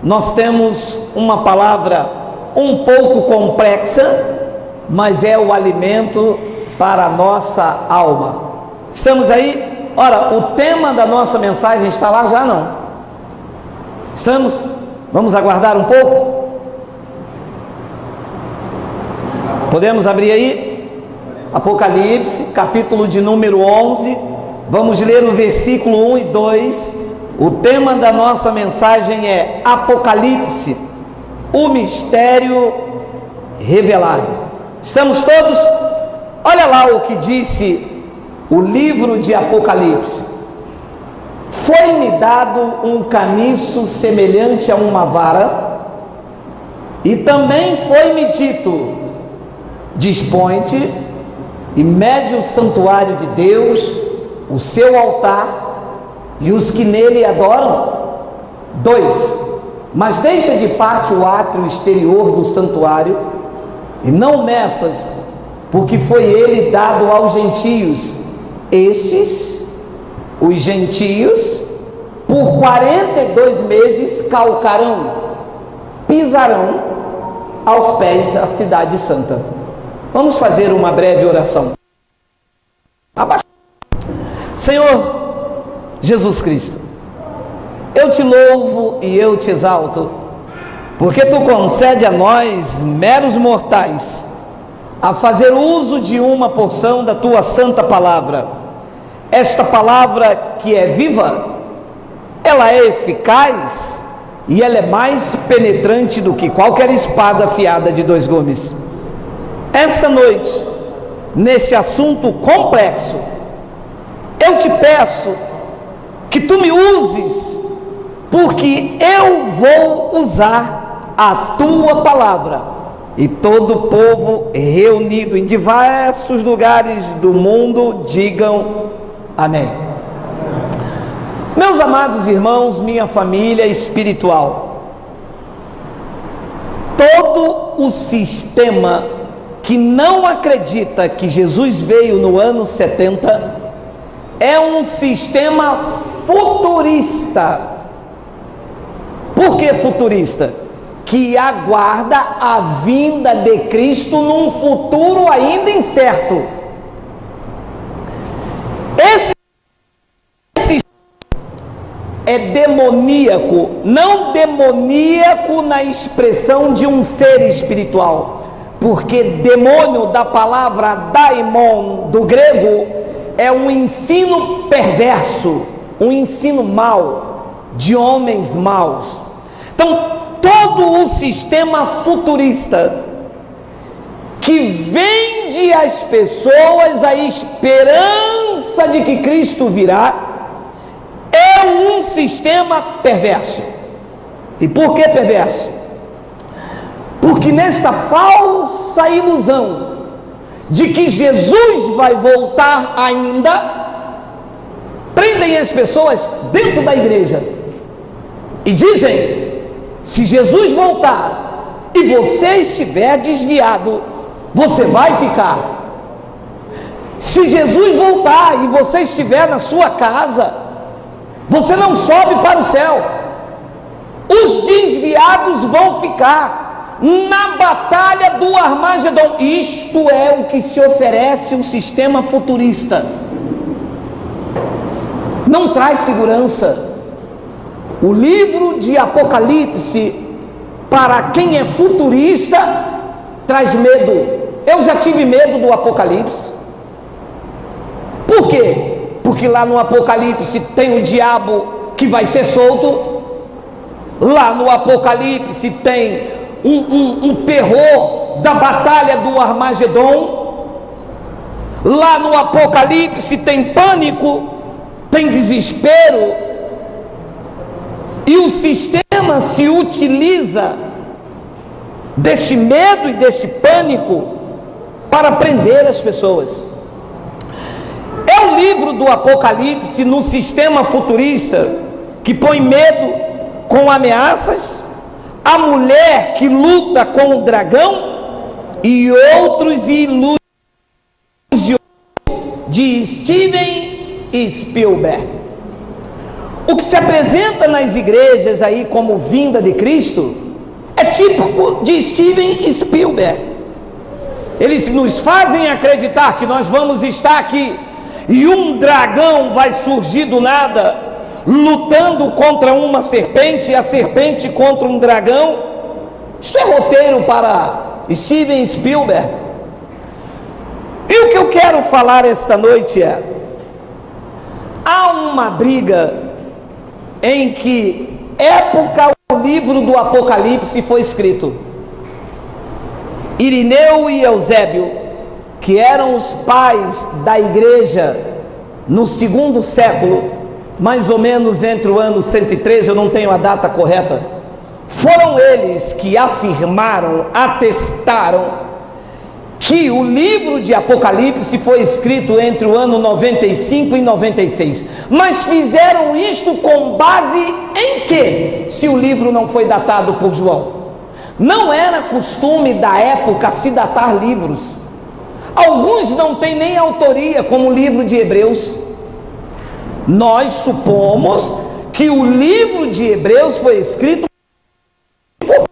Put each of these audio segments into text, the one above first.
Nós temos uma palavra um pouco complexa, mas é o alimento para a nossa alma. Estamos aí? Ora, o tema da nossa mensagem está lá já? Não? Estamos? Vamos aguardar um pouco? Podemos abrir aí? Apocalipse, capítulo de número 11. Vamos ler o versículo 1 e 2. O tema da nossa mensagem é Apocalipse, o mistério revelado. Estamos todos? Olha lá o que disse o livro de Apocalipse. Foi-me dado um caniço semelhante a uma vara, e também foi-me dito: dispõe-te e mede o santuário de Deus, o seu altar e os que nele adoram. 2. Mas deixa de parte o átrio exterior do santuário, e não meças, porque foi ele dado aos gentios. Estes, os gentios, por 42 meses calcarão, pisarão aos pés a cidade santa. Vamos fazer uma breve oração. Senhor Jesus Cristo, eu te louvo e eu te exalto, porque tu concede a nós, meros mortais, a fazer uso de uma porção da tua santa palavra. Esta palavra que é viva, ela é eficaz e ela é mais penetrante do que qualquer espada afiada de 2 gumes. Esta noite, neste assunto complexo, eu te peço que tu me uses, porque eu vou usar a tua palavra. E todo o povo reunido em diversos lugares do mundo digam amém. Meus amados irmãos, minha família espiritual, todo o sistema que não acredita que Jesus veio no ano 70 é um sistema futurista. Por que futurista? Que aguarda a vinda de Cristo num futuro ainda incerto. Esse é demoníaco, não demoníaco na expressão de um ser espiritual, porque demônio, da palavra daimon do grego, é um ensino perverso, um ensino mau, de homens maus. Então, todo o sistema futurista que vende às pessoas a esperança de que Cristo virá, é um sistema perverso. E por que perverso? Porque nesta falsa ilusão de que Jesus vai voltar ainda, prendem as pessoas dentro da igreja e dizem: se Jesus voltar e você estiver desviado, você vai ficar. Se Jesus voltar e você estiver na sua casa, você não sobe para o céu. Os desviados vão ficar na batalha do Armagedon. Isto é o que se oferece o sistema futurista. Não traz segurança. O livro de Apocalipse, para quem é futurista, traz medo. Eu já tive medo do Apocalipse. Por quê? Porque lá no Apocalipse tem o diabo que vai ser solto. Lá no Apocalipse tem um terror da batalha do Armagedon. Lá no Apocalipse tem pânico, tem desespero, e o sistema se utiliza deste medo e deste pânico para prender as pessoas. É o livro do Apocalipse no sistema futurista que põe medo com ameaças, a mulher que luta com o dragão e outros ilusões de Steven Spielberg. O que se apresenta nas igrejas aí como vinda de Cristo é típico de Steven Spielberg. Eles nos fazem acreditar que nós vamos estar aqui e um dragão vai surgir do nada, lutando contra uma serpente e a serpente contra um dragão. Isto é roteiro para Steven Spielberg. E o que eu quero falar esta noite é: há uma briga em que época o livro do Apocalipse foi escrito. Irineu e Eusébio, que eram os pais da igreja no segundo século, mais ou menos entre o ano 113, eu não tenho a data correta, foram eles que afirmaram, atestaram que o livro de Apocalipse foi escrito entre o ano 95 e 96. Mas fizeram isto com base em quê? Se o livro não foi datado por João. Não era costume da época se datar livros. Alguns não têm nem autoria, como o livro de Hebreus. Nós supomos que o livro de Hebreus foi escrito por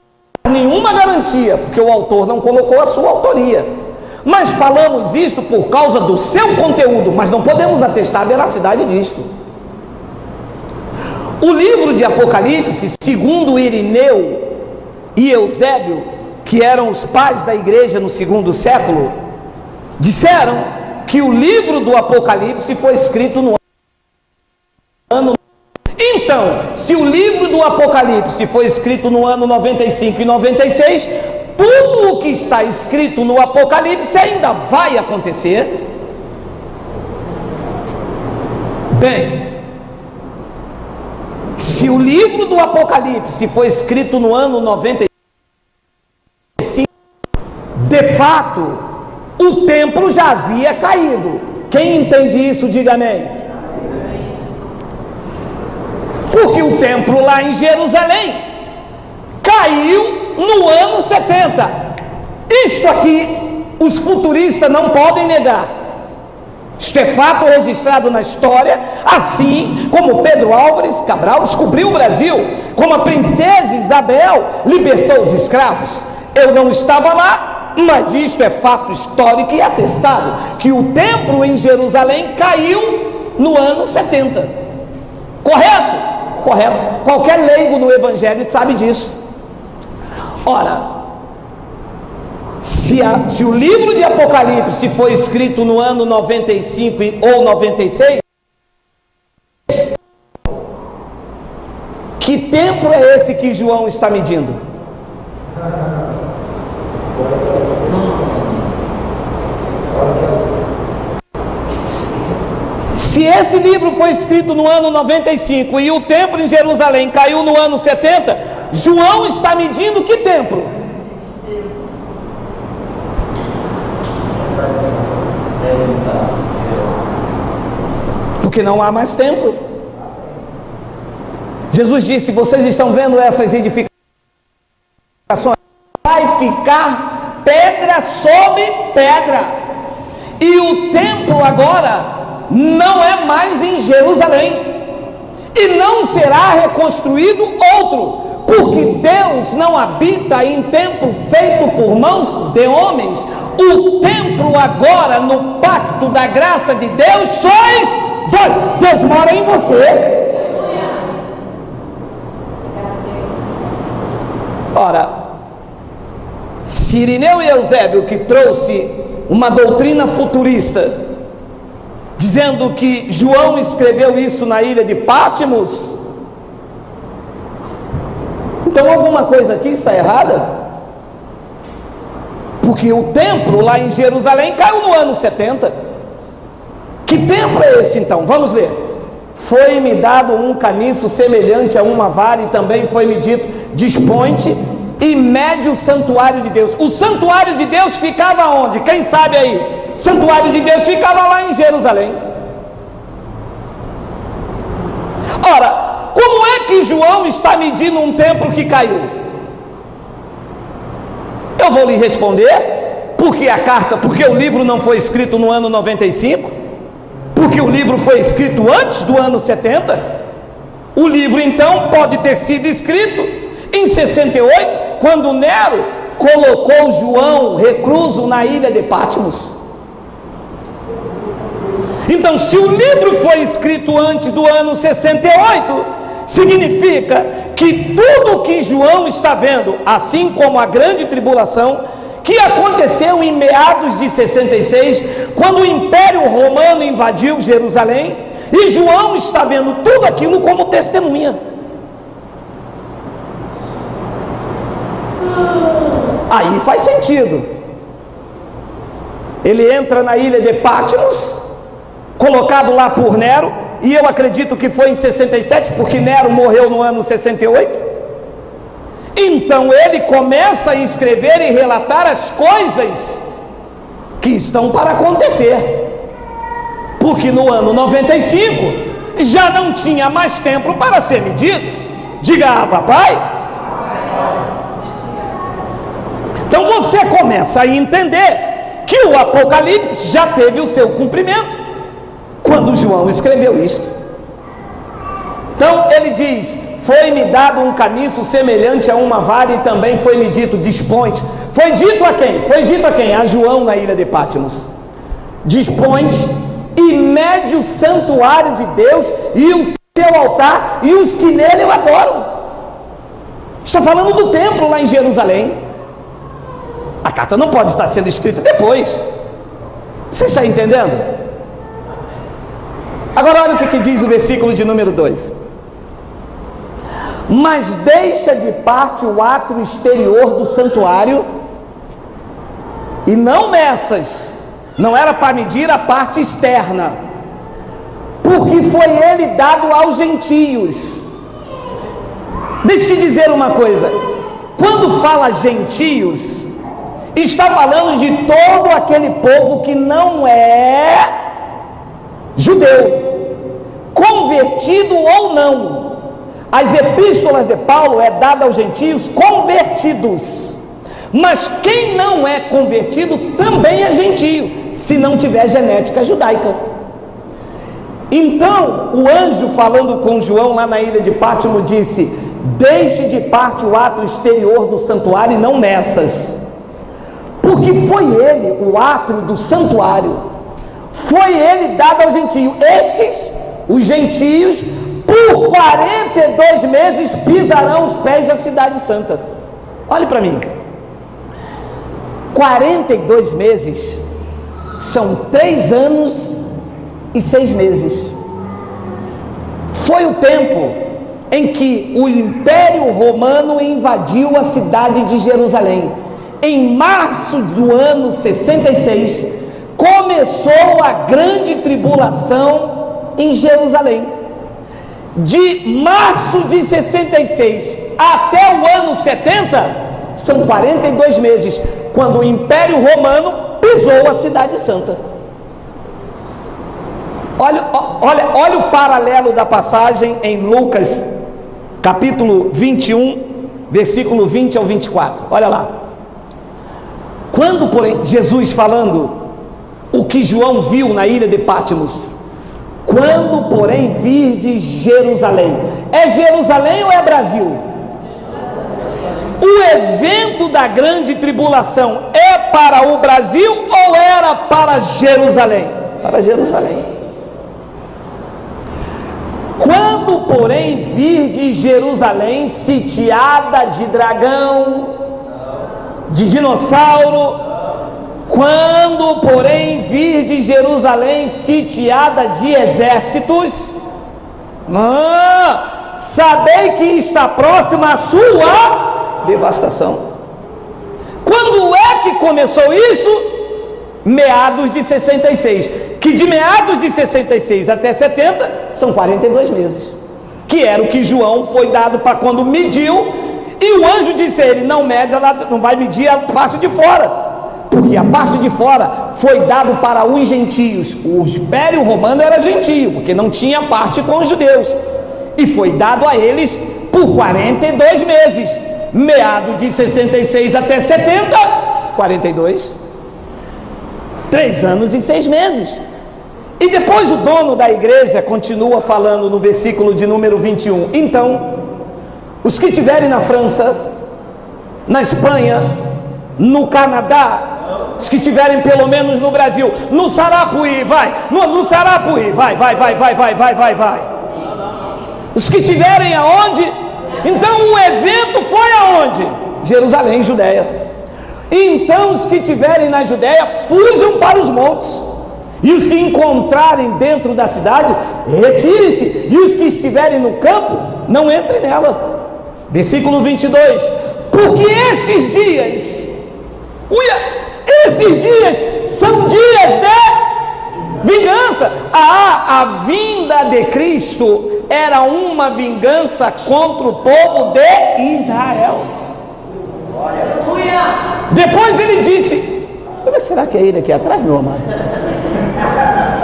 nenhuma garantia, porque o autor não colocou a sua autoria. Mas falamos isso por causa do seu conteúdo, mas não podemos atestar a veracidade disto. O livro de Apocalipse, segundo Irineu e Eusébio, que eram os pais da igreja no segundo século, disseram que o livro do Apocalipse foi escrito no ano. Então, se o livro do Apocalipse foi escrito no ano 95 e 96, tudo o que está escrito no Apocalipse ainda vai acontecer? Bem, se o livro do Apocalipse foi escrito no ano 95, de fato, o templo já havia caído. Quem entende isso, diga amém. Porque o templo lá em Jerusalém caiu no ano 70. Isto aqui os futuristas não podem negar. Isto é fato registrado na história, assim como Pedro Álvares Cabral descobriu o Brasil, como a princesa Isabel libertou os escravos. Eu não estava lá, mas isto é fato histórico e atestado, que o templo em Jerusalém caiu no ano 70. Correto? Correto. Qualquer leigo no evangelho sabe disso. Ora, se o livro de Apocalipse foi escrito no ano 95 ou 96, que templo é esse que João está medindo? Se esse livro foi escrito no ano 95 e o templo em Jerusalém caiu no ano 70, João está medindo que templo? Porque não há mais templo. Jesus disse: vocês estão vendo essas edificações? Vai ficar pedra sobre pedra. E o templo agora não é mais em Jerusalém, e não será reconstruído outro, porque Deus não habita em templo feito por mãos de homens. O templo agora, no pacto da graça de Deus, sois vós. Deus mora em você. Ora, se Irineu e Eusébio, que trouxe uma doutrina futurista, dizendo que João escreveu isso na ilha de Patmos, então alguma coisa aqui está errada. Porque o templo lá em Jerusalém caiu no ano 70. Que templo é esse então? Vamos ler. Foi-me dado um caniço semelhante a uma vara, e também foi-me dito: dispõe-te e mede o santuário de Deus. O santuário de Deus ficava onde? Quem sabe aí? O santuário de Deus ficava lá em Jerusalém. Ora, como é que João está medindo um templo que caiu? Eu vou lhe responder: porque o livro não foi escrito no ano 95, porque o livro foi escrito antes do ano 70. O livro então pode ter sido escrito em 68, quando Nero colocou João recluso na ilha de Patmos. Então, se o livro foi escrito antes do ano 68, significa que tudo que João está vendo, assim como a grande tribulação, que aconteceu em meados de 66, quando o Império Romano invadiu Jerusalém, e João está vendo tudo aquilo como testemunha. Aí faz sentido. Ele entra na ilha de Patmos, colocado lá por Nero, e eu acredito que foi em 67, porque Nero morreu no ano 68. Então ele começa a escrever e relatar as coisas que estão para acontecer, porque no ano 95 já não tinha mais tempo para ser medido. Diga, papai. Então você começa a entender que o Apocalipse já teve o seu cumprimento quando João escreveu isso. Então ele diz: foi-me dado um caniço semelhante a uma vara, e também foi-me dito: dispõe. Foi dito a quem? Foi dito a quem? A João na ilha de Patmos: dispõe e mede o santuário de Deus e o seu altar e os que nele o adoram. Está falando do templo lá em Jerusalém. A carta não pode estar sendo escrita depois. Você está entendendo? Agora olha o que diz o versículo de número 2: mas deixa de parte o ato exterior do santuário, e não meças. Não era para medir a parte externa, porque foi ele dado aos gentios. Deixa eu te dizer uma coisa: quando fala gentios, está falando de todo aquele povo que não é judeu, convertido ou não. As epístolas de Paulo é dada aos gentios convertidos, mas quem não é convertido também é gentio, se não tiver genética judaica. Então o anjo, falando com João lá na ilha de Patmos, disse: deixe de parte o ato exterior do santuário e não meças, porque foi ele, o átrio do santuário, foi ele dado aos gentios. Estes, os gentios, por 42 meses pisarão os pés da cidade santa. Olhe para mim, 42 meses são 3 anos e 6 meses. Foi o tempo em que o Império Romano invadiu a cidade de Jerusalém. Em março do ano 66, começou a grande tribulação em Jerusalém. De março de 66 até o ano 70, são 42 meses, quando o Império Romano pisou a cidade santa. Olha o paralelo da passagem em Lucas, capítulo 21, versículo 20 ao 24. Olha lá. Quando, porém, Jesus falando o que João viu na ilha de Patmos: quando, porém, virdes Jerusalém. É Jerusalém ou é Brasil? O evento da grande tribulação é para o Brasil ou era para Jerusalém? Para Jerusalém. Quando, porém, virdes Jerusalém sitiada de dragão, de dinossauro, quando, porém, virdes Jerusalém sitiada de exércitos, sabei que está próxima a sua devastação. Quando é que começou isso? Meados de 66. Que de meados de 66 até 70 são 42 meses. Que era o que João foi dado para quando mediu. E o anjo disse a ele: não mede, não vai medir a parte de fora, porque a parte de fora foi dado para os gentios. O Império Romano era gentio, porque não tinha parte com os judeus, e foi dado a eles por 42 meses. Meado de 66 até 70, 42, 3 anos e 6 meses. E depois o dono da igreja continua falando no versículo de número 21. Então, os que estiverem na França, na Espanha, no Canadá, os que estiverem pelo menos no Brasil, no Sarapuí, vai, no Sarapuí, vai. Os que estiverem aonde? Então o evento foi aonde? Jerusalém, Judéia. Então os que estiverem na Judéia, fujam para os montes. E os que encontrarem dentro da cidade, retirem-se. E os que estiverem no campo, não entrem nela. Versículo 22. Porque esses dias, esses dias são dias de vingança. A vinda de Cristo era uma vingança contra o povo de Israel. Depois ele disse, mas será que é ele aqui atrás, meu amado?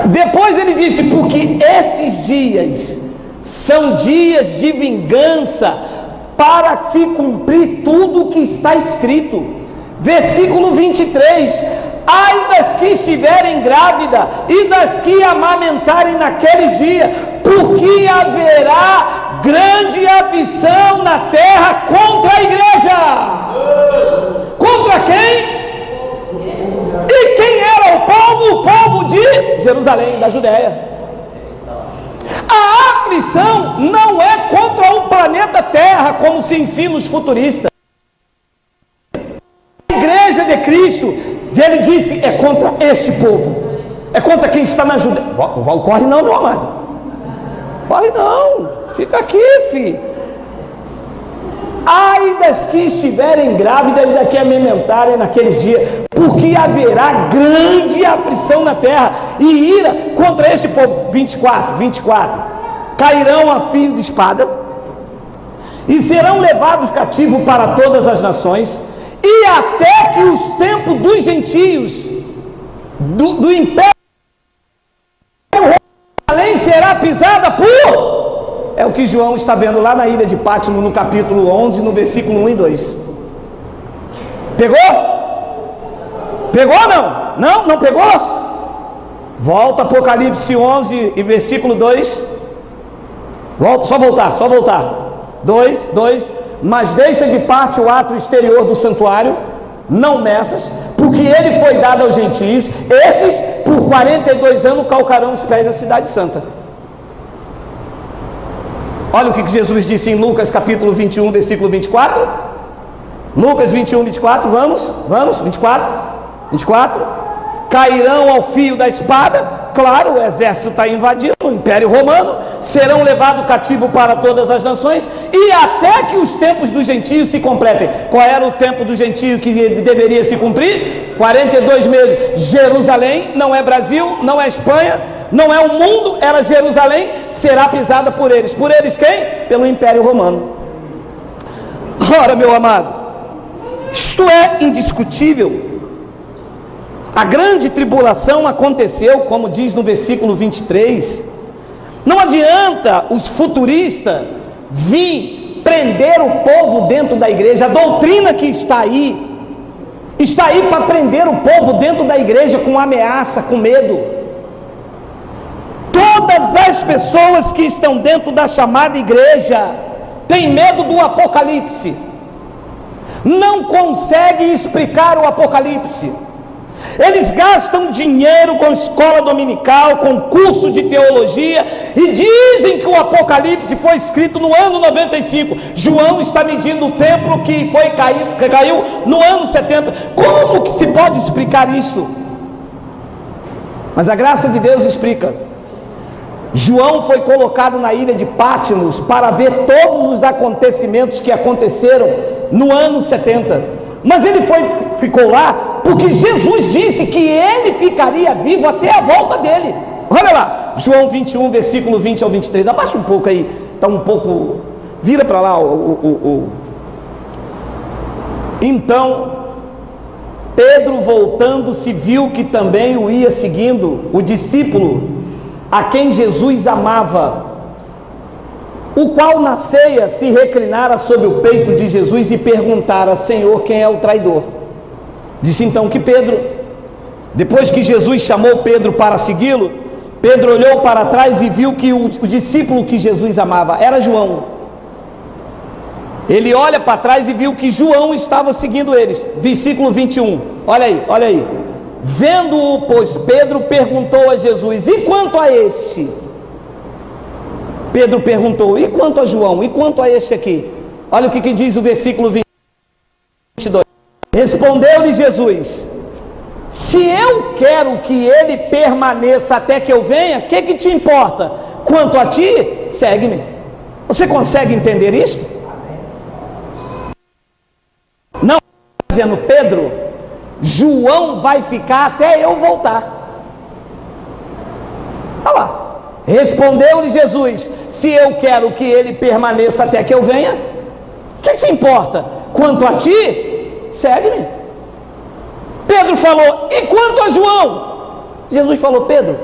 Depois ele disse, porque esses dias são dias de vingança, para se cumprir tudo o que está escrito. Versículo 23. Ai das que estiverem grávidas e das que amamentarem naqueles dias, porque haverá grande aflição na terra contra a igreja. Contra quem? E quem era o povo? O povo de Jerusalém, da Judéia. A aflição não é contra o planeta Terra, como se ensina os futuristas. A igreja de Cristo, ele disse, é contra este povo, é contra quem está na Judéia. Não corre não, meu amado, corre não, fica aqui, filho. Ai das que estiverem grávidas e das que amamentarem naqueles dias, porque haverá grande aflição na terra e ira contra este povo. 24. Cairão a fio de espada e serão levados cativos para todas as nações, e até que os tempos dos gentios do império além será pisada por... É o que João está vendo lá na ilha de Pátimo, no capítulo 11, no versículo 1 e 2. Pegou? Pegou ou não? Não pegou? Volta Apocalipse 11 e versículo 2. Volta, só voltar. 2. Mas deixa de parte o ato exterior do santuário, não meças, porque ele foi dado aos gentios. Esses, por 42 anos, calcarão os pés da cidade santa. Olha o que Jesus disse em Lucas capítulo 21, versículo 24. Lucas 21, 24, vamos, 24. Cairão ao fio da espada, claro, o exército está invadindo o Império Romano, serão levados cativos para todas as nações, e até que os tempos dos gentios se completem. Qual era o tempo do gentio que deveria se cumprir? 42 meses. Jerusalém, não é Brasil, não é Espanha, não é o mundo, era Jerusalém, será pisada por eles. Por eles quem? Pelo Império Romano. Ora, meu amado, isto é indiscutível. A grande tribulação aconteceu, como diz no versículo 23. Não adianta os futuristas vir prender o povo dentro da igreja. A doutrina que está aí para prender o povo dentro da igreja com ameaça, com medo. Todas as pessoas que estão dentro da chamada igreja têm medo do Apocalipse, não conseguem explicar o Apocalipse. Eles gastam dinheiro com escola dominical, com curso de teologia, e dizem que o Apocalipse foi escrito no ano 95. João está medindo o templo que caiu no ano 70. Como que se pode explicar isso? Mas a graça de Deus explica. João foi colocado na ilha de Patmos para ver todos os acontecimentos que aconteceram no ano 70. Mas ele ficou lá porque Jesus disse que ele ficaria vivo até a volta dele. Olha lá, João 21, versículo 20 ao 23. Abaixa um pouco aí, está um pouco... Vira para lá Então, Pedro, voltando-se, viu que também o ia seguindo o discípulo a quem Jesus amava, o qual na ceia se reclinara sobre o peito de Jesus e perguntara: Senhor, quem é o traidor? Disse então que Pedro, depois que Jesus chamou Pedro para segui-lo, Pedro olhou para trás e viu que o discípulo que Jesus amava era João. Ele olha para trás e viu que João estava seguindo eles. Versículo 21, olha aí, olha aí. Vendo-o, pois, Pedro perguntou a Jesus: e quanto a este? Pedro perguntou: e quanto a João? E quanto a este aqui? Olha o que diz o versículo 22. Respondeu-lhe Jesus: se eu quero que ele permaneça até que eu venha, o que te importa? Quanto a ti, segue-me. Você consegue entender isso? Não, dizendo Pedro, João vai ficar até eu voltar. Olha lá. Respondeu-lhe Jesus: se eu quero que ele permaneça até que eu venha, o que te importa? Quanto a ti, segue-me. Pedro falou: e quanto a João? Jesus falou: Pedro,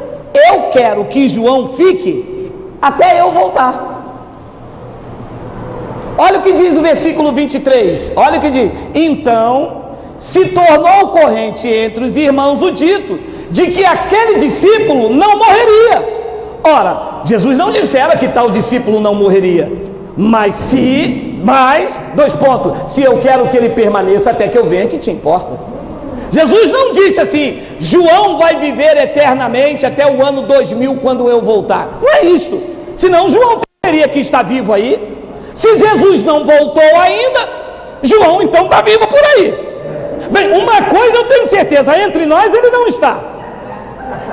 eu quero que João fique até eu voltar. Olha o que diz o versículo 23, olha o que diz: então se tornou corrente entre os irmãos o dito de que aquele discípulo não morreria. Ora, Jesus não dissera que tal discípulo não morreria, mas dois pontos, se eu quero que ele permaneça até que eu venha, que te importa? Jesus não disse assim: João vai viver eternamente até o ano 2000 quando eu voltar. Não é isso, senão João teria que estar vivo aí. Se Jesus não voltou ainda, João então está vivo por aí. Bem, uma coisa eu tenho certeza, entre nós ele não está.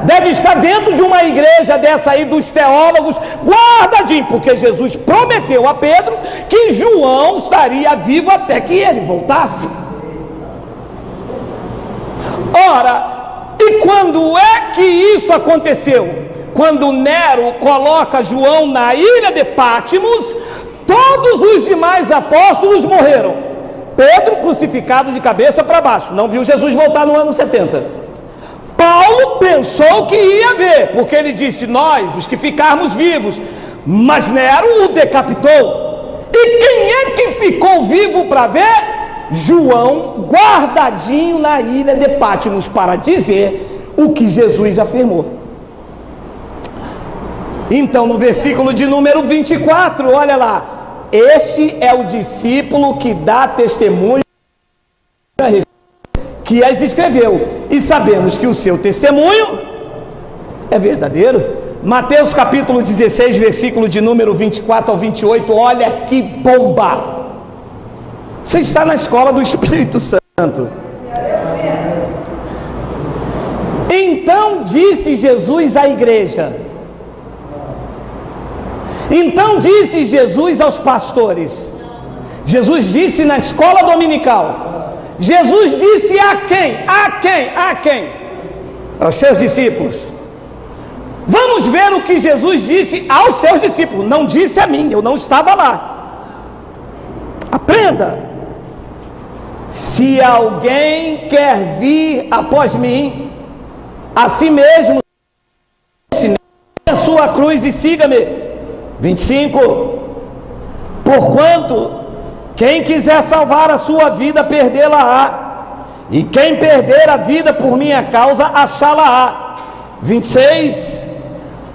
Deve estar dentro de uma igreja dessa aí dos teólogos, guardadinho, porque Jesus prometeu a Pedro que João estaria vivo até que ele voltasse. Ora, e quando é que isso aconteceu? Quando Nero coloca João na ilha de Pátimos, todos os demais apóstolos morreram. Pedro crucificado de cabeça para baixo, não viu Jesus voltar no ano 70. Paulo pensou que ia ver, porque ele disse: nós, os que ficarmos vivos, mas Nero o decapitou. E quem é que ficou vivo para ver? João, guardadinho na ilha de Pátimos, para dizer o que Jesus afirmou. Então, no versículo de número 24, olha lá: este é o discípulo que dá testemunho que as escreveu, e sabemos que o seu testemunho é verdadeiro. Mateus capítulo 16, versículo de número 24 ao 28, olha que bomba! Você está na escola do Espírito Santo. Então disse Jesus à igreja, então disse Jesus aos pastores, Jesus disse na escola dominical, Jesus disse a quem? A quem? Aos seus discípulos. Vamos ver o que Jesus disse aos seus discípulos. Não disse a mim, eu não estava lá. Aprenda. Se alguém quer vir após mim, a si mesmo, a sua cruz e siga-me. 25. Porquanto quem quiser salvar a sua vida, perdê-la-á, e quem perder a vida por minha causa, achá-la-á. 26.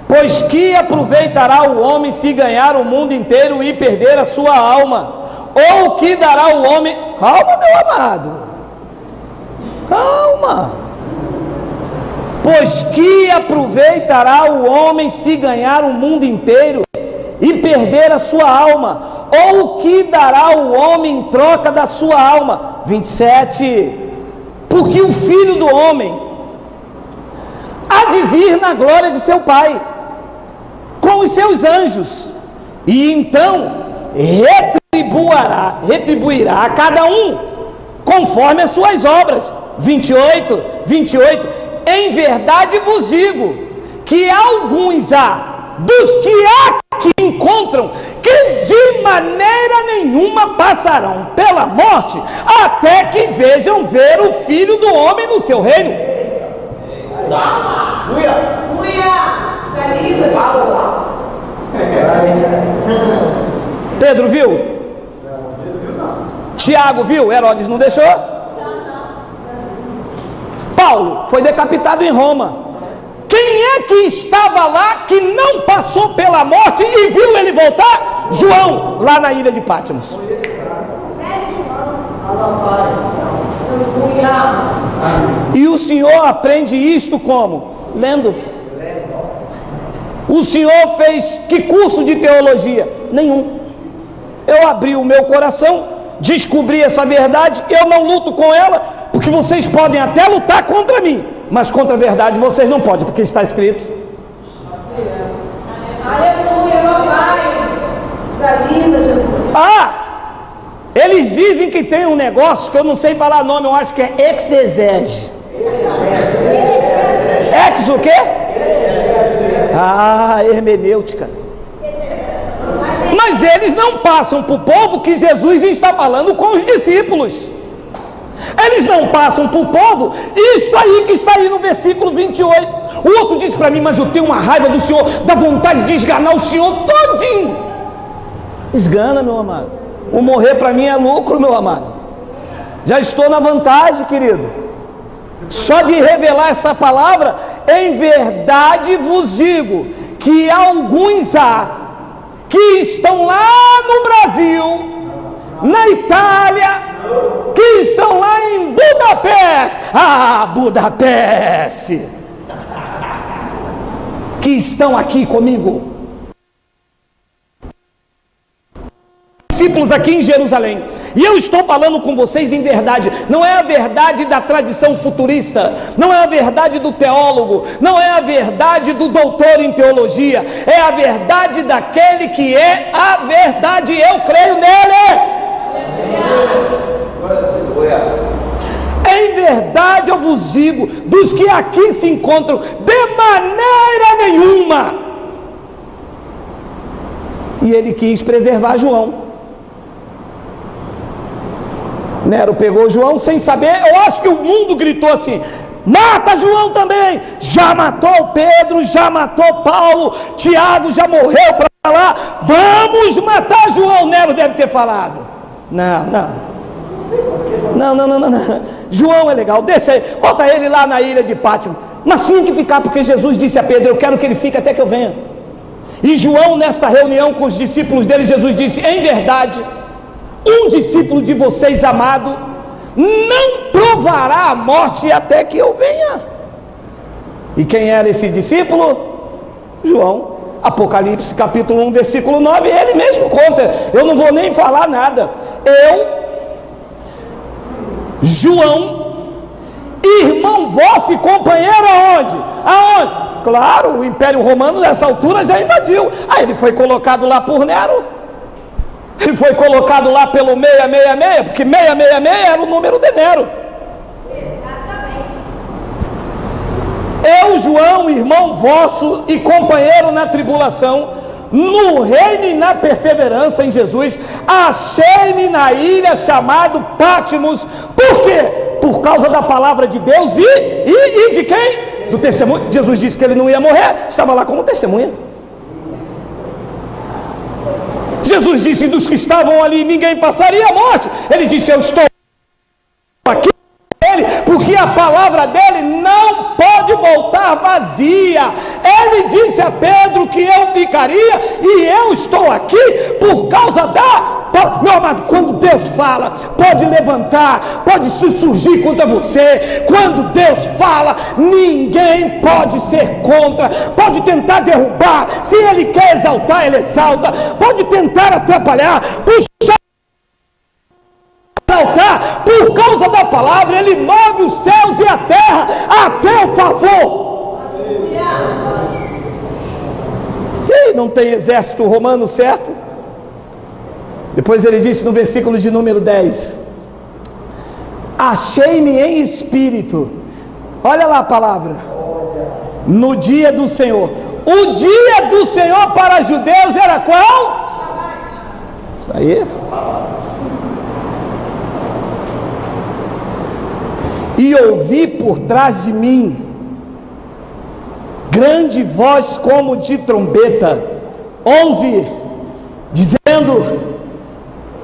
Pois que aproveitará o homem se ganhar o mundo inteiro e perder a sua alma? Ou que dará o homem... Calma, meu amado, calma. Pois que aproveitará o homem se ganhar o mundo inteiro e perder a sua alma? Ou o que dará o homem em troca da sua alma? 27. Porque o Filho do Homem há de vir na glória de seu Pai com os seus anjos, e então retribuirá a cada um conforme as suas obras. 28. Em verdade vos digo que alguns há dos que aqui encontram que de maneira nenhuma passarão pela morte até que vejam ver o Filho do Homem no seu reino. Pedro viu? Tiago viu? Herodes não deixou? Paulo foi decapitado em Roma. Quem é que estava lá que não passou pela morte e viu ele voltar? João, lá na ilha de Patmos. E o Senhor aprende isto como? Lendo. O Senhor fez que curso de teologia? Nenhum. Eu abri o meu coração, descobri essa verdade, eu não luto com ela, porque vocês podem até lutar contra mim, mas contra a verdade vocês não podem, porque está escrito. Aleluia, papai. Da vida, Jesus. Eles dizem que tem um negócio que eu não sei falar nome, eu acho que é exegese. Ex o quê? Hermenêutica. Mas eles não passam para o povo que Jesus está falando com os discípulos. Eles não passam para o povo isso aí que está aí no versículo 28. O outro disse para mim, mas eu tenho uma raiva do Senhor, dá vontade de esganar o Senhor todinho. Esgana, meu amado. O morrer para mim é lucro, meu amado. Já estou na vantagem, querido. Só de revelar essa palavra, em verdade vos digo que alguns há que estão lá no Brasil, na Itália, que estão lá em Budapeste, Budapeste, que estão aqui comigo, discípulos aqui em Jerusalém, e eu estou falando com vocês em verdade. Não é a verdade da tradição futurista, não é a verdade do teólogo, não é a verdade do doutor em teologia, é a verdade daquele que é a verdade. Eu creio nele. Em verdade eu vos digo, dos que aqui se encontram, de maneira nenhuma. E ele quis preservar João. Nero pegou João sem saber. Eu acho que o mundo gritou assim: mata João também. Já matou Pedro, já matou Paulo, Tiago já morreu para lá, vamos matar João. Nero deve ter falado: não. João é legal, deixa aí, bota ele lá na ilha de Patmos. Mas tinha que ficar, porque Jesus disse a Pedro: eu quero que ele fique até que eu venha. E João, nessa reunião com os discípulos dele, Jesus disse: em verdade, um discípulo de vocês, amado, não provará a morte até que eu venha. E quem era esse discípulo? João. Apocalipse capítulo 1 versículo 9, ele mesmo conta. Eu não vou nem falar nada. João, irmão vosso e companheiro aonde? Claro, o Império Romano nessa altura já invadiu. Aí ele foi colocado lá por Nero. Ele foi colocado lá pelo 666, porque 666 era o número de Nero. Exatamente. Eu, João, irmão vosso e companheiro na tribulação, no reino e na perseverança em Jesus, achei-me na ilha chamado Patmos. Por quê? Por causa da palavra de Deus e de quem? Do testemunho. Jesus disse que ele não ia morrer, estava lá como testemunha. Jesus disse: dos que estavam ali ninguém passaria a morte. Ele disse: eu estou aqui porque a palavra dele não pode voltar vazia. Ele disse a Pedro que eu ficaria, e eu estou aqui por causa da... Meu amado, quando Deus fala, pode levantar, pode surgir contra você. Quando Deus fala, ninguém pode ser contra. Pode tentar derrubar, se Ele quer exaltar, Ele exalta. Pode tentar atrapalhar, puxar, exaltar. Por causa da palavra, Ele move os céus e a terra a teu favor. Quem não tem exército romano, certo? Depois ele disse no versículo de número 10: achei-me em espírito. Olha lá a palavra. No dia do Senhor. O dia do Senhor para judeus era qual? Isso aí. E ouvi por trás de mim grande voz como de trombeta. 11, dizendo...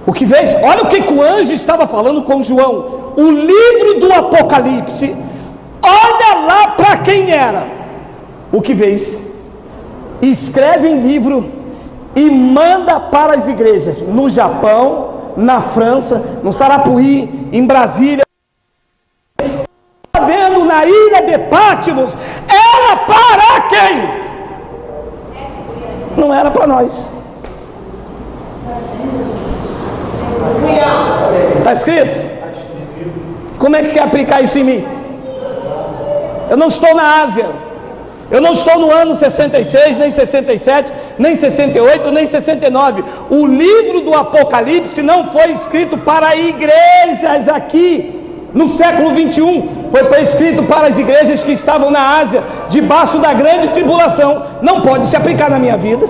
O que vês? Olha o que o anjo estava falando com João. O livro do Apocalipse. Olha lá para quem era. o que vês, escreve em livro e manda para as igrejas no Japão, na França, no Sarapuí, em Brasília. Está vendo na ilha de Patmos, era para quem? Não era para nós. Está escrito? Como é que quer aplicar isso em mim? Eu não estou na Ásia. Eu não estou no ano 66, nem 67, nem 68, nem 69. O livro do Apocalipse não foi escrito para igrejas aqui no século 21. Foi escrito para as igrejas que estavam na Ásia, debaixo da grande tribulação. Não pode se aplicar na minha vida.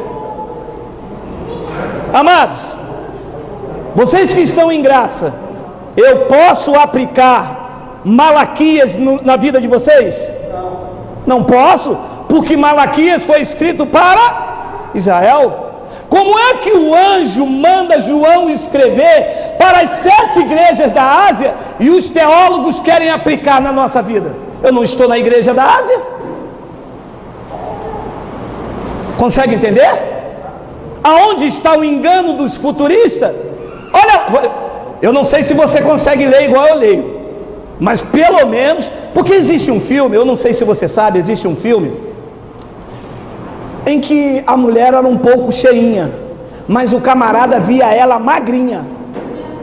Amados, vocês que estão em graça, eu posso aplicar Malaquias na vida de vocês? Não posso, porque Malaquias foi escrito para Israel. Como é que o anjo manda João escrever para as 7 igrejas da Ásia e os teólogos querem aplicar na nossa vida? Eu não estou na igreja da Ásia. Consegue entender? Aonde está o engano dos futuristas? Olha, eu não sei se você consegue ler igual eu leio, mas pelo menos, porque existe um filme, eu não sei se você sabe, existe um filme em que a mulher era um pouco cheinha, mas o camarada via ela magrinha.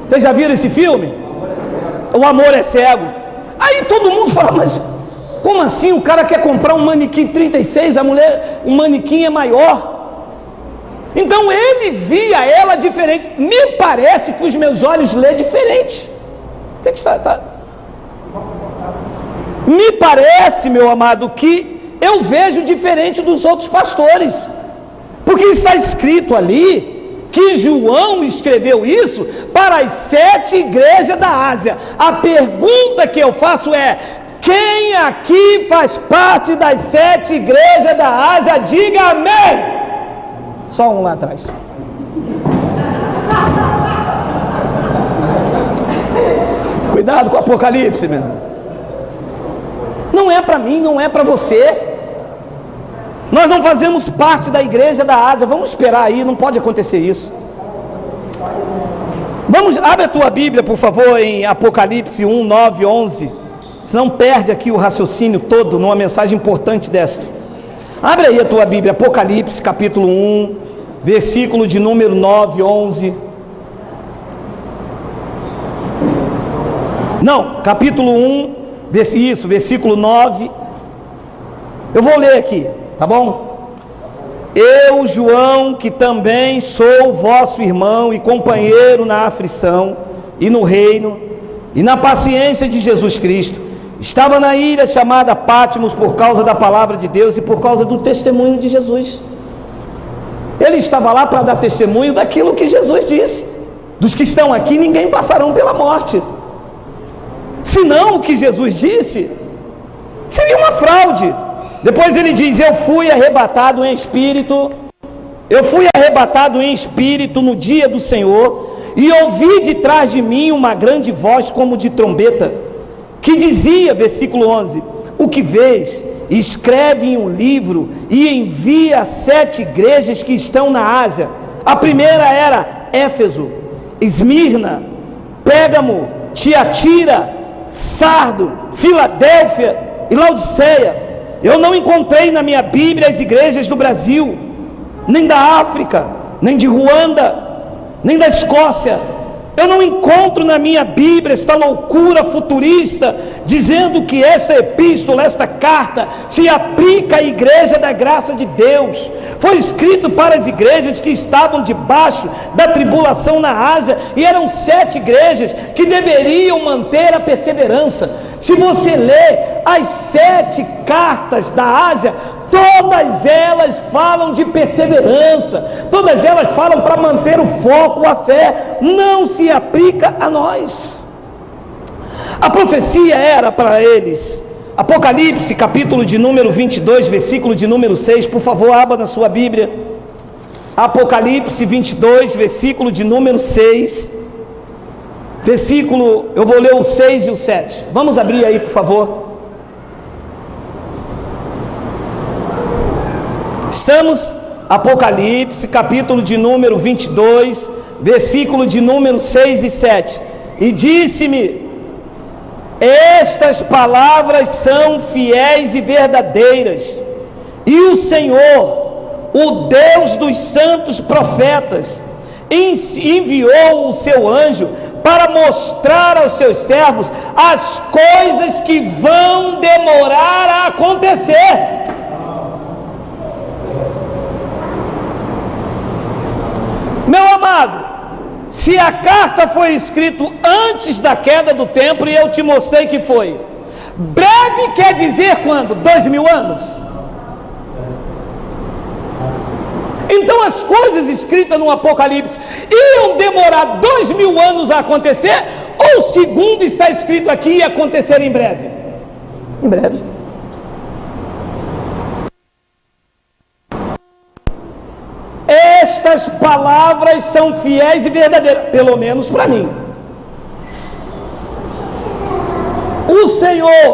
Vocês já viram esse filme? O Amor é Cego. Aí todo mundo fala, mas como assim? O cara quer comprar um manequim 36, a mulher, um manequim é maior. Então ele via ela diferente. Me parece que os meus olhos lê diferente. O que está? Me parece, meu amado, que eu vejo diferente dos outros pastores, porque está escrito ali que João escreveu isso para as 7 igrejas da Ásia. A pergunta que eu faço é: quem aqui faz parte das 7 igrejas da Ásia? Diga amém. Só um lá atrás. Cuidado com o Apocalipse, meu. Não é para mim, não é para você. Nós não fazemos parte da igreja da Ásia. Vamos esperar aí, não pode acontecer isso. Abre a tua Bíblia, por favor, em Apocalipse 1, 9, 11. Senão perde aqui o raciocínio todo numa mensagem importante desta. Abre aí a tua Bíblia, Apocalipse capítulo 1, versículo de número 9, 11. Não, capítulo 1, versículo 9. Eu vou ler aqui, tá bom? Eu, João, que também sou vosso irmão e companheiro na aflição e no reino e na paciência de Jesus Cristo, estava na ilha chamada Patmos por causa da palavra de Deus e por causa do testemunho de Jesus. Ele estava lá para dar testemunho daquilo que Jesus disse: dos que estão aqui ninguém passarão pela morte. Senão o que Jesus disse seria uma fraude. Depois ele diz: eu fui arrebatado em espírito no dia do Senhor, e ouvi de trás de mim uma grande voz como de trombeta, que dizia, versículo 11: o que vês, escreve em um livro e envia a 7 igrejas que estão na Ásia. A primeira era Éfeso, Esmirna, Pérgamo, Tiatira, Sardo, Filadélfia e Laodiceia. Eu não encontrei na minha Bíblia as igrejas do Brasil, nem da África, nem de Ruanda, nem da Escócia. Eu não encontro na minha Bíblia esta loucura futurista dizendo que esta epístola, esta carta se aplica à igreja da graça de Deus. Foi escrito para as igrejas que estavam debaixo da tribulação na Ásia, e eram 7 igrejas que deveriam manter a perseverança. Se você ler as 7 cartas da Ásia, todas elas falam de perseverança, todas elas falam para manter o foco, a fé. Não se aplica a nós. A profecia era para eles. Apocalipse, capítulo de número 22, versículo de número 6, por favor, abra na sua Bíblia. Apocalipse 22, versículo de número 6. Versículo, eu vou ler o 6 e o 7. Vamos abrir aí, por favor. Abramos Apocalipse, capítulo de número 22, versículo de número 6 e 7. E disse-me: estas palavras são fiéis e verdadeiras, e o Senhor, o Deus dos santos profetas, enviou o seu anjo para mostrar aos seus servos as coisas que vão demorar a acontecer. Meu amado, se a carta foi escrita antes da queda do templo, e eu te mostrei que foi, breve quer dizer quando? 2000 anos? Então as coisas escritas no Apocalipse iam demorar 2000 anos a acontecer, ou segundo está escrito aqui, ia acontecer em breve? Em breve. Estas palavras são fiéis e verdadeiras, pelo menos para mim. O Senhor,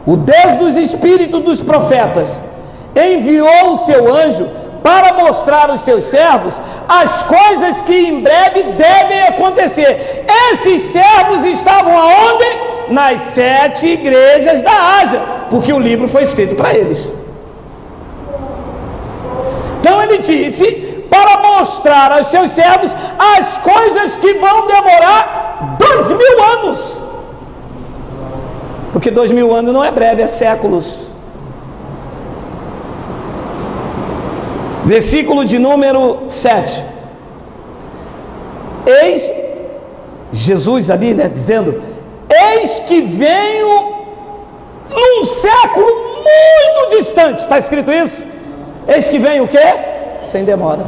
o Deus dos espíritos dos profetas, enviou o seu anjo para mostrar aos seus servos as coisas que em breve devem acontecer. Esses servos estavam aonde? Nas 7 igrejas da Ásia, porque o livro foi escrito para eles. Então ele disse para mostrar aos seus servos as coisas que vão demorar 2000 anos. Porque 2000 anos não é breve, é séculos. Versículo de número 7. Eis, Jesus ali, dizendo: eis que venho num século muito distante. Está escrito isso? Eis que vem o quê? Sem demora.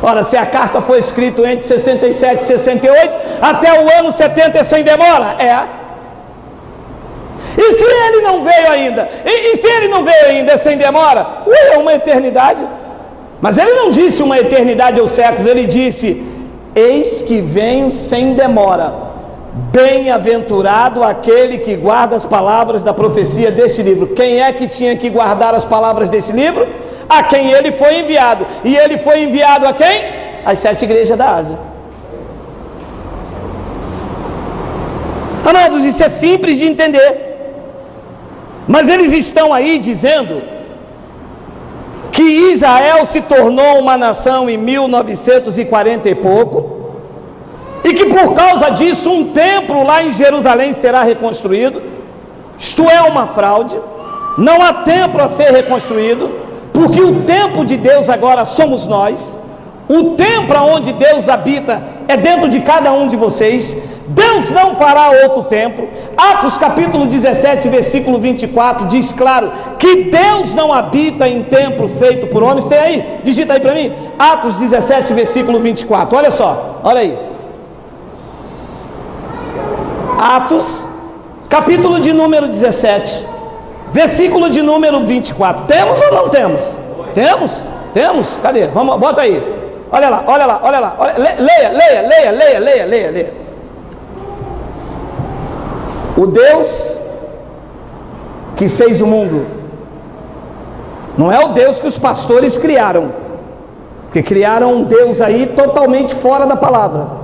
Ora, se a carta foi escrita entre 67 e 68, até o ano 70 é sem demora? É. E se ele não veio ainda? E se ele não veio ainda é sem demora? É uma eternidade. Mas ele não disse uma eternidade ou séculos, ele disse: eis que venho sem demora. Bem-aventurado aquele que guarda as palavras da profecia deste livro. Quem é que tinha que guardar as palavras desse livro? A quem ele foi enviado. E ele foi enviado a quem? As 7 igrejas da Ásia. Amados, isso é simples de entender. Mas eles estão aí dizendo que Israel se tornou uma nação em 1940 e pouco, e que por causa disso um templo lá em Jerusalém será reconstruído. Isto é uma fraude. Não há templo a ser reconstruído, porque o templo de Deus agora somos nós. O templo onde Deus habita é dentro de cada um de vocês. Deus não fará outro templo. Atos capítulo 17, versículo 24 diz claro que Deus não habita em templo feito por homens. Tem aí? Digita aí para mim. Atos 17, versículo 24. Olha só, olha aí. Atos, capítulo de número 17, versículo de número 24. Temos ou não temos? Temos? Temos? Cadê? Vamos, bota aí. Olha lá, olha lá, olha lá. Olha, leia. O Deus que fez o mundo não é o Deus que os pastores criaram, porque criaram um Deus aí totalmente fora da palavra.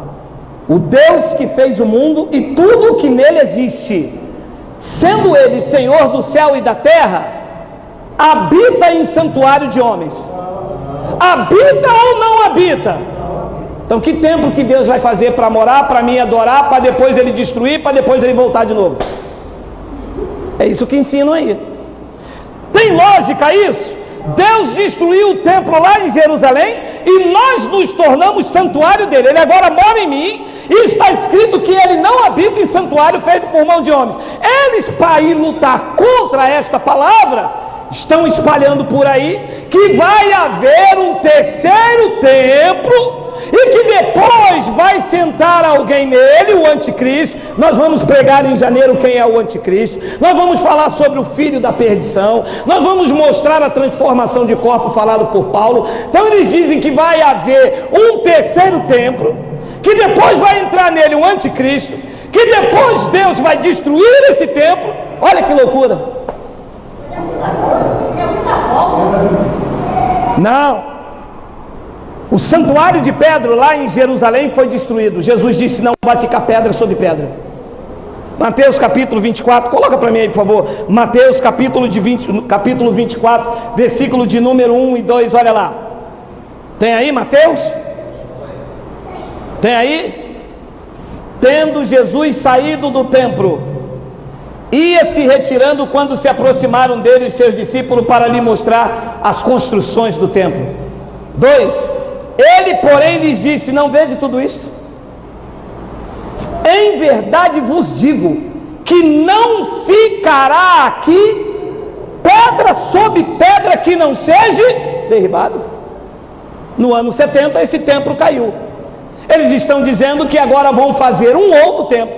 O Deus que fez o mundo e tudo o que nele existe, sendo ele Senhor do céu e da terra, habita em santuário de homens. Habita ou não habita? Então que templo que Deus vai fazer para morar, para mim adorar, para depois ele destruir, para depois ele voltar de novo? É isso que ensinam aí. Tem lógica isso? Deus destruiu o templo lá em Jerusalém e nós nos tornamos santuário dele. Ele agora mora em mim e está escrito que ele não habita em santuário feito por mão de homens. Eles, para ir lutar contra esta palavra, estão espalhando por aí que vai haver um terceiro templo e que depois vai sentar alguém nele, o anticristo. Nós vamos pregar em janeiro quem é o anticristo, nós vamos falar sobre o filho da perdição, nós vamos mostrar a transformação de corpo falado por Paulo. Então eles dizem que vai haver um terceiro templo, que depois vai entrar nele o anticristo, que depois Deus vai destruir esse templo. Olha que loucura. É muita volta. Não. O santuário de pedra lá em Jerusalém foi destruído. Jesus disse: não vai ficar pedra sobre pedra. Mateus capítulo 24, coloca para mim aí por favor. Mateus capítulo 24, versículo de número 1 e 2, olha lá. Tem aí Mateus? Tem aí? Tendo Jesus saído do templo, ia se retirando quando se aproximaram dele os seus discípulos para lhe mostrar as construções do templo. 2. Ele, porém, lhes disse: não vede tudo isto? Em verdade vos digo que não ficará aqui pedra sobre pedra que não seja derribado. No ano 70 esse templo caiu. Eles estão dizendo que agora vão fazer um outro templo,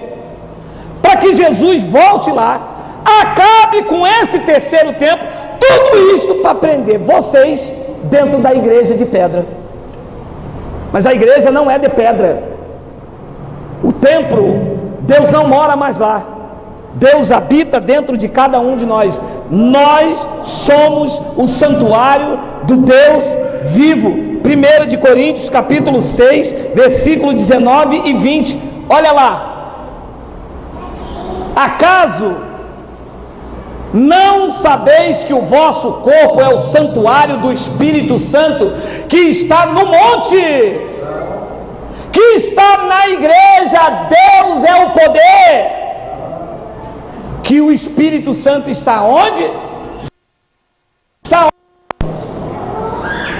para que Jesus volte lá, acabe com esse terceiro templo. Tudo isto para prender vocês dentro da igreja de pedra. Mas a igreja não é de pedra. O templo, Deus não mora mais lá. Deus habita dentro de cada um de nós. Nós somos o santuário do Deus vivo. 1 de Coríntios capítulo 6, versículo 19 e 20. Olha lá. Acaso não sabeis que o vosso corpo é o santuário do Espírito Santo que está no monte, que está na igreja? Deus é o poder. Que o Espírito Santo está onde? Está onde?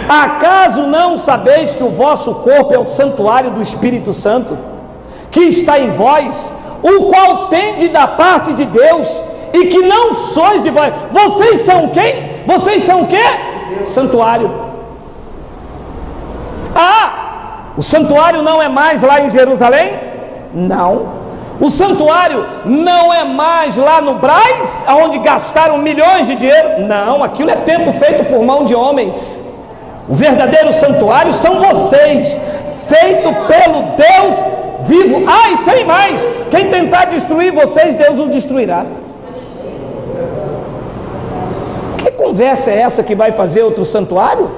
Acaso não sabeis que o vosso corpo é o santuário do Espírito Santo que está em vós, o qual tendes da parte de Deus, e que não sois de vós? Vocês são quem? Vocês são o quê? Santuário. O santuário não é mais lá em Jerusalém? Não. O santuário não é mais lá no Brás, onde gastaram milhões de dinheiro? Não, aquilo é templo feito por mão de homens. O verdadeiro santuário são vocês, feito pelo Deus vivo. E tem mais: quem tentar destruir vocês, Deus o destruirá. Que conversa é essa que vai fazer outro santuário?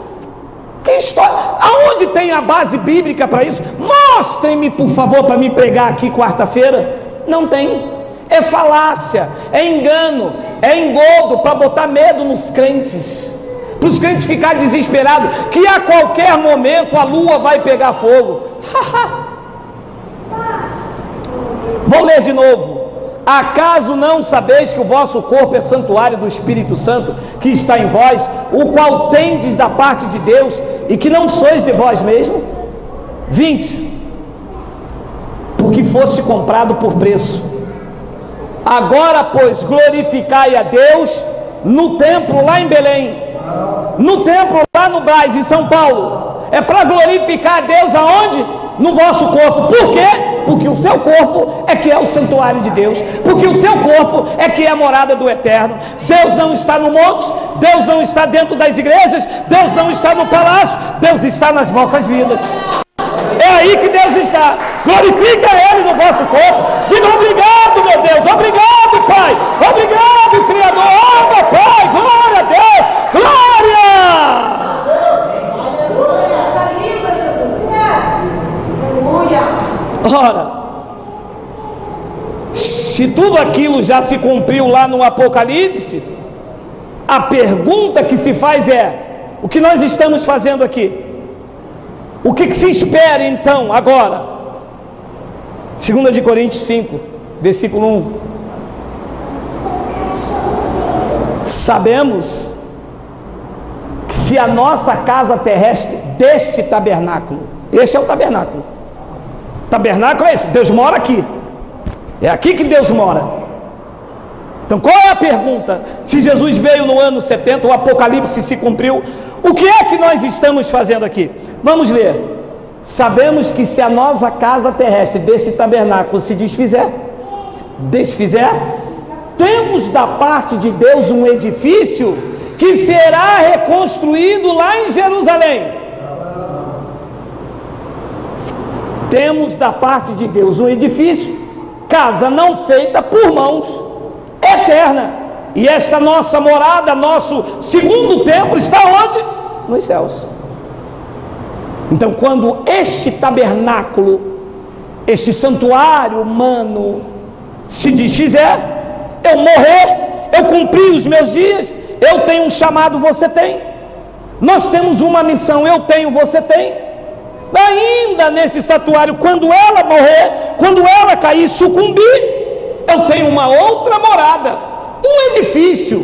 Que história? Aonde tem a base bíblica para isso? Mostrem-me, por favor, para me pregar aqui quarta-feira. Não tem. É falácia, é engano, é engodo para botar medo nos crentes, para os crentes ficarem desesperados que a qualquer momento a lua vai pegar fogo. Vou ler de novo. Acaso não sabeis que o vosso corpo é santuário do Espírito Santo que está em vós, o qual tendes da parte de Deus, e que não sois de vós mesmo? 20. Porque foste comprado por preço. Agora, pois, glorificai a Deus no templo lá em Belém, no templo lá no Brás, em São Paulo. É para glorificar a Deus aonde? No vosso corpo. Por quê? Porque o seu corpo é que é o santuário de Deus, porque o seu corpo é que é a morada do Eterno. Deus não está no monte, Deus não está dentro das igrejas, Deus não está no palácio, Deus está nas vossas vidas. É aí que Deus está. Glorifique a Ele no vosso corpo. Diga: obrigado, meu Deus, obrigado, Pai, obrigado, Criador. Meu Pai, glória a Deus, glória. Ora, se tudo aquilo já se cumpriu lá no Apocalipse, a pergunta que se faz é: o que nós estamos fazendo aqui? O que se espera então agora? 2 de Coríntios 5, versículo 1. Sabemos que se a nossa casa terrestre deste tabernáculo, este é o tabernáculo. Tabernáculo é esse, Deus mora aqui. É aqui que Deus mora. Então qual é a pergunta? Se Jesus veio no ano 70, o Apocalipse se cumpriu, o que é que nós estamos fazendo aqui? Vamos ler. Sabemos que se a nossa casa terrestre desse tabernáculo se desfizer, temos da parte de Deus um edifício que será reconstruído lá em Jerusalém. Temos da parte de Deus um edifício, casa não feita por mãos, eterna. E esta nossa morada, nosso segundo templo, está onde? nos céus. Então, quando este tabernáculo, este santuário humano se desfizer, eu morrer, eu cumprir os meus dias, eu tenho um chamado, você tem, nós temos uma missão, eu tenho, você tem. Ainda nesse santuário, quando ela morrer, quando ela cair, sucumbir, eu tenho uma outra morada, um edifício,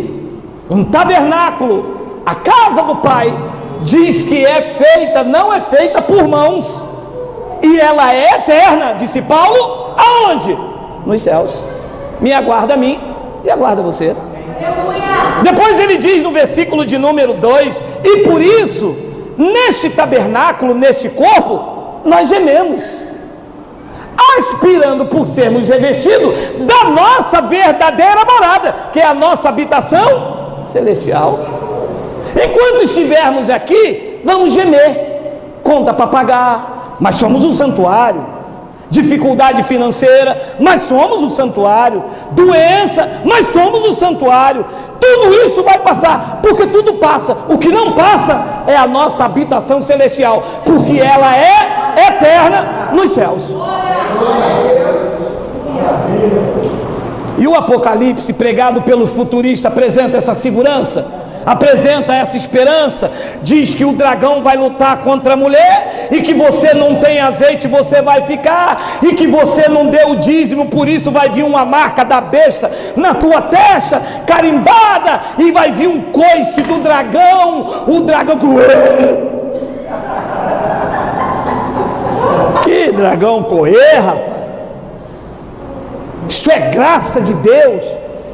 um tabernáculo, a casa do Pai. Diz que é feita, não é feita por mãos, e ela é eterna, disse Paulo, aonde? Nos céus. Me aguarda a mim e aguarda você. Depois ele diz no versículo de número 2: e por isso, neste tabernáculo, neste corpo, nós gememos, aspirando por sermos revestidos da nossa verdadeira morada, que é a nossa habitação celestial. Enquanto estivermos aqui, vamos gemer, conta para pagar, mas somos um santuário. Dificuldade financeira, mas somos um santuário. Doença, mas somos um santuário. Tudo isso vai passar, porque tudo passa. O que não passa é a nossa habitação celestial, porque ela é eterna nos céus. E o Apocalipse, pregado pelo futurista, apresenta essa segurança, apresenta essa esperança. Diz que o dragão vai lutar contra a mulher, e que você não tem azeite, você vai ficar, e que você não deu o dízimo, por isso vai vir uma marca da besta na tua testa, carimbada, e vai vir um coice do dragão, o dragão. Que dragão correr, rapaz? Isto é graça de Deus.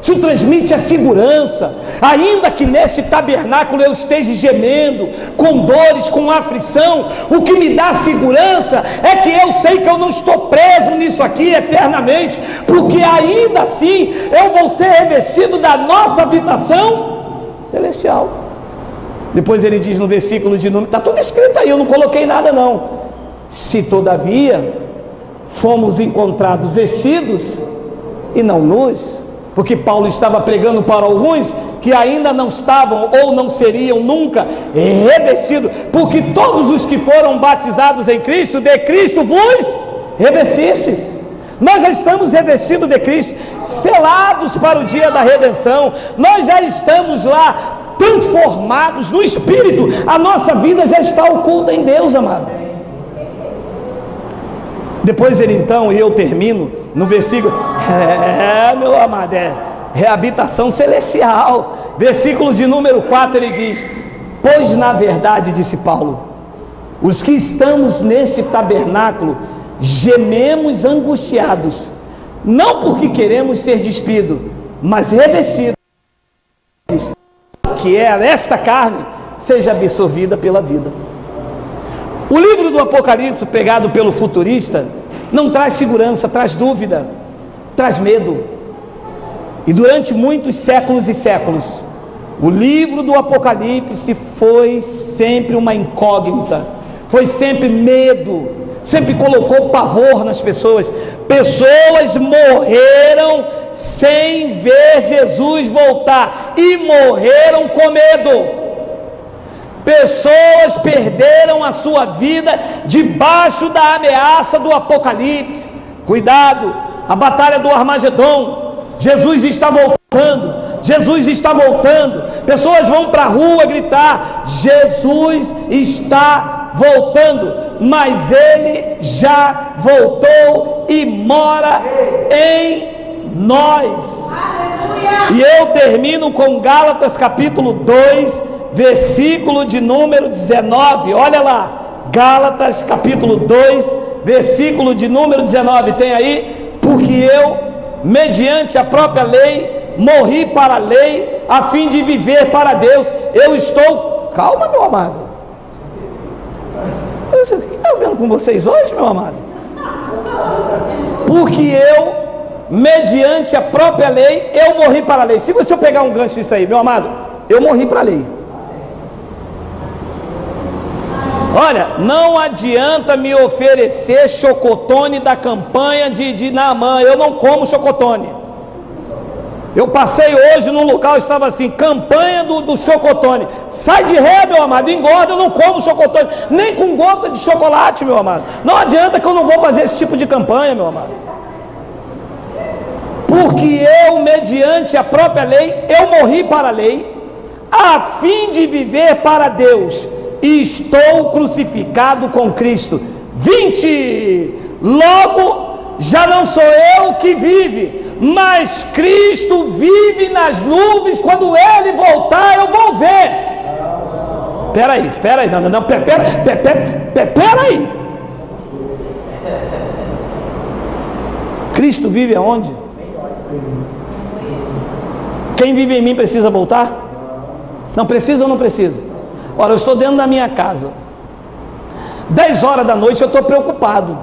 Isso transmite a segurança. Ainda que neste tabernáculo eu esteja gemendo, com dores, com aflição, o que me dá segurança é que eu sei que eu não estou preso nisso aqui eternamente, porque ainda assim eu vou ser revestido da nossa habitação celestial. Depois ele diz no versículo de número, está tudo escrito aí, eu não coloquei nada não: se todavia fomos encontrados vestidos e não nus. Porque Paulo estava pregando para alguns que ainda não estavam ou não seriam nunca revestidos, porque todos os que foram batizados em Cristo, de Cristo vos revestistes. Nós já estamos revestidos de Cristo, selados para o dia da redenção. Nós já estamos lá transformados no Espírito. A nossa vida já está oculta em Deus, amado. Depois ele então, e eu termino no versículo, meu amado, é habitação celestial. Versículo de número 4 ele diz: pois na verdade, disse Paulo, os que estamos neste tabernáculo gememos angustiados, não porque queremos ser despidos, mas revestidos, que é esta carne seja absorvida pela vida. O livro do Apocalipse, pegado pelo futurista, não traz segurança, traz dúvida, traz medo. E durante muitos séculos e séculos, o livro do Apocalipse foi sempre uma incógnita, foi sempre medo, sempre colocou pavor nas pessoas. Pessoas morreram sem ver Jesus voltar e morreram com medo. Pessoas perderam a sua vida debaixo da ameaça do Apocalipse. Cuidado, a batalha do Armagedon. Jesus está voltando, Jesus está voltando. Pessoas vão para a rua gritar: Jesus está voltando, mas Ele já voltou e mora em nós. Aleluia. E eu termino com Gálatas capítulo 2, versículo de número 19, olha lá, Gálatas capítulo 2, versículo de número 19, tem aí: porque eu, mediante a própria lei, morri para a lei, a fim de viver para Deus. Eu estou, calma meu amado, o que está vendo com vocês hoje, meu amado? Porque eu, mediante a própria lei, eu morri para a lei. Se você pegar um gancho disso aí, meu amado, eu morri para a lei. Olha, não adianta me oferecer chocotone da campanha de Naamã. Eu não como chocotone. Eu passei hoje num local, estava assim, campanha do chocotone. Sai de ré, meu amado, engorda, eu não como chocotone, nem com gota de chocolate, meu amado. Não adianta que eu não vou fazer esse tipo de campanha, meu amado. Porque eu, mediante a própria lei, eu morri para a lei, a fim de viver para Deus, e estou crucificado com Cristo. 20. Logo, já não sou eu que vive, mas Cristo vive nas nuvens. Quando Ele voltar, eu vou ver. Peraí, peraí. Cristo vive aonde? Quem vive em mim precisa voltar? Não precisa ou não precisa? Ora, eu estou dentro da minha casa, 10 horas da noite, eu estou preocupado.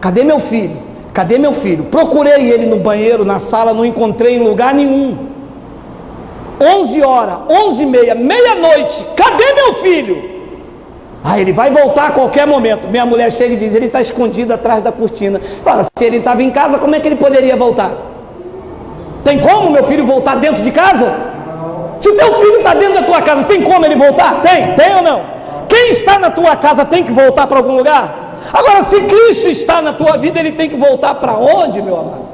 Cadê meu filho? Cadê meu filho? Procurei ele no banheiro, na sala, não encontrei em lugar nenhum. 11 horas, 11h30, meia-noite, cadê meu filho? Ah, ele vai voltar a qualquer momento. Minha mulher chega e diz, ele está escondido atrás da cortina. Ora, se ele estava em casa, como é que ele poderia voltar? Tem como meu filho voltar dentro de casa? Se o teu filho está dentro da tua casa, tem como ele voltar? Tem ou não? Quem está na tua casa tem que voltar para algum lugar? Agora, se Cristo está na tua vida, ele tem que voltar para onde, meu amado?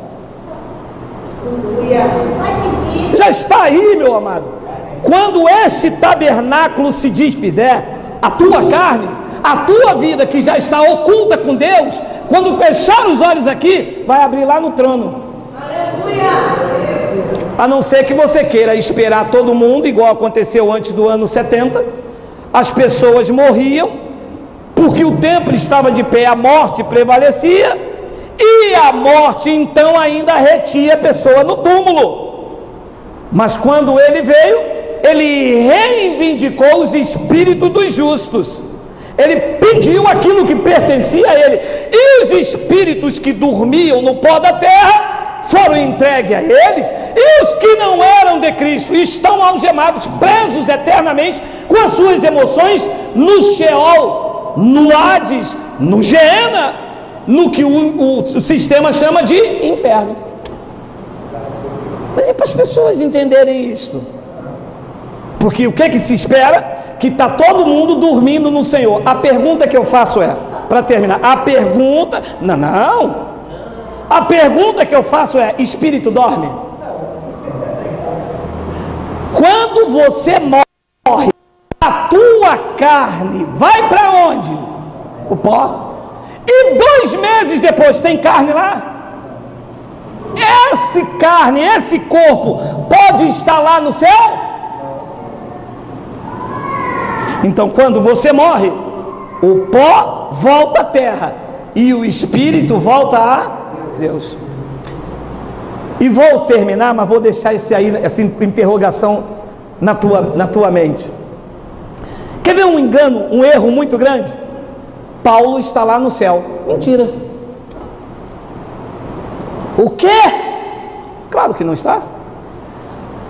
Já está aí, meu amado. Quando este tabernáculo se desfizer, a tua carne, a tua vida que já está oculta com Deus, quando fechar os olhos aqui, vai abrir lá no trono. Aleluia! A não ser que você queira esperar todo mundo, igual aconteceu antes do ano 70, as pessoas morriam, porque o templo estava de pé, a morte prevalecia, e a morte então ainda retia a pessoa no túmulo. Mas quando ele veio, ele reivindicou os espíritos dos justos. Ele pediu aquilo que pertencia a ele, e os espíritos que dormiam no pó da terra foram entregues a eles, e os que não eram de Cristo estão algemados, presos eternamente com as suas emoções no Sheol, no Hades, no Geena, no que o sistema chama de inferno. Mas e para as pessoas entenderem isto? Porque o que se espera? Que está todo mundo dormindo no Senhor. A pergunta que eu faço é, para terminar, a pergunta que eu faço é, espírito dorme? Quando você morre, a tua carne vai para onde? O pó. E 2 meses depois tem carne lá? Essa carne, esse corpo pode estar lá no céu? Então, quando você morre, o pó volta à terra e o espírito volta a Deus. E vou terminar, mas vou deixar essa interrogação na tua mente. Quer ver um engano, um erro muito grande? Paulo está lá no céu. Mentira. O quê? Claro que não está.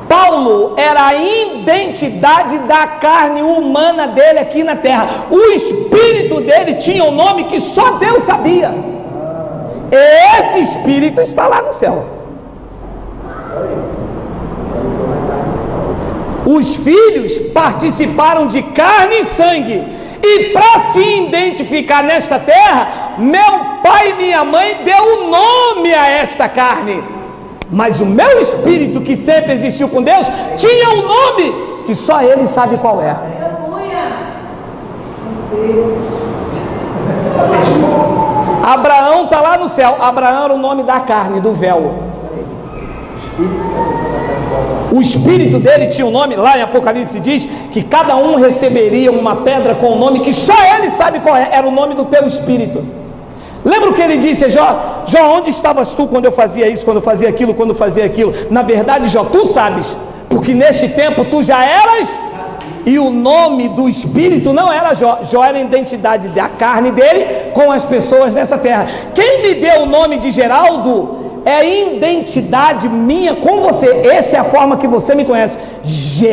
Paulo era a identidade da carne humana dele aqui na terra. O espírito dele tinha um nome que só Deus sabia. Esse espírito está lá no céu. Os filhos participaram de carne e sangue, e para se identificar nesta terra, meu pai e minha mãe deu um nome a esta carne, mas o meu espírito, que sempre existiu com Deus, tinha um nome que só ele sabe qual é. Abraão está lá no céu. Abraão era o nome da carne, do véu. O espírito dele tinha um nome. Lá em Apocalipse diz que cada um receberia uma pedra com um nome que só ele sabe qual é. Era o nome do teu espírito. Lembra o que ele disse a Jó? Jó, onde estavas tu quando eu fazia isso, quando eu fazia aquilo, quando eu fazia aquilo? Na verdade, Jó, tu sabes, porque neste tempo tu já eras. E o nome do espírito não era Jó. Jó era a identidade da carne dele com as pessoas nessa terra. Quem me deu o nome de Geraldo é identidade minha com você. Essa é a forma que você me conhece. Geraldo.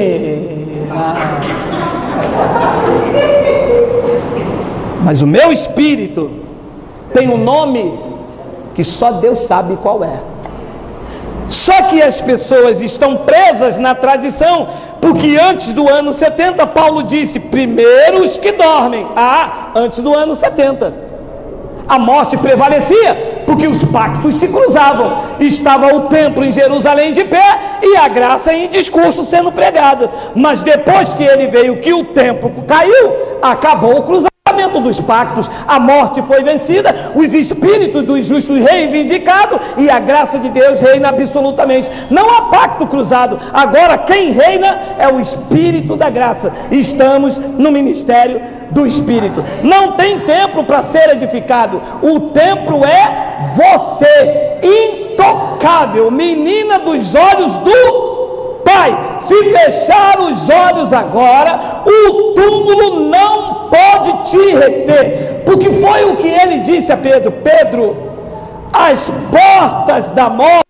Mas o meu espírito tem um nome que só Deus sabe qual é. Só que as pessoas estão presas na tradição, porque antes do ano 70, Paulo disse: primeiro os que dormem. Antes do ano 70, a morte prevalecia, porque os pactos se cruzavam. Estava o templo em Jerusalém de pé e a graça em discurso sendo pregada. Mas depois que ele veio, que o templo caiu, acabou o cruzamento dos pactos, a morte foi vencida, os espíritos dos justos reivindicados e a graça de Deus reina absolutamente. Não há pacto cruzado. Agora quem reina é o Espírito da graça. Estamos no ministério do Espírito. Não tem templo para ser edificado. O templo é você, intocável, menina dos olhos do Pai. Se fechar os olhos agora, o túmulo não pode te reter, porque foi o que ele disse a Pedro: Pedro, as portas da morte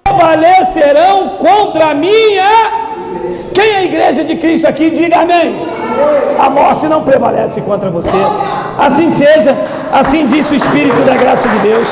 prevalecerão contra a minha. Quem é a igreja de Cristo aqui? Diga amém. A morte não prevalece contra você. Assim seja, assim disse o Espírito da graça de Deus.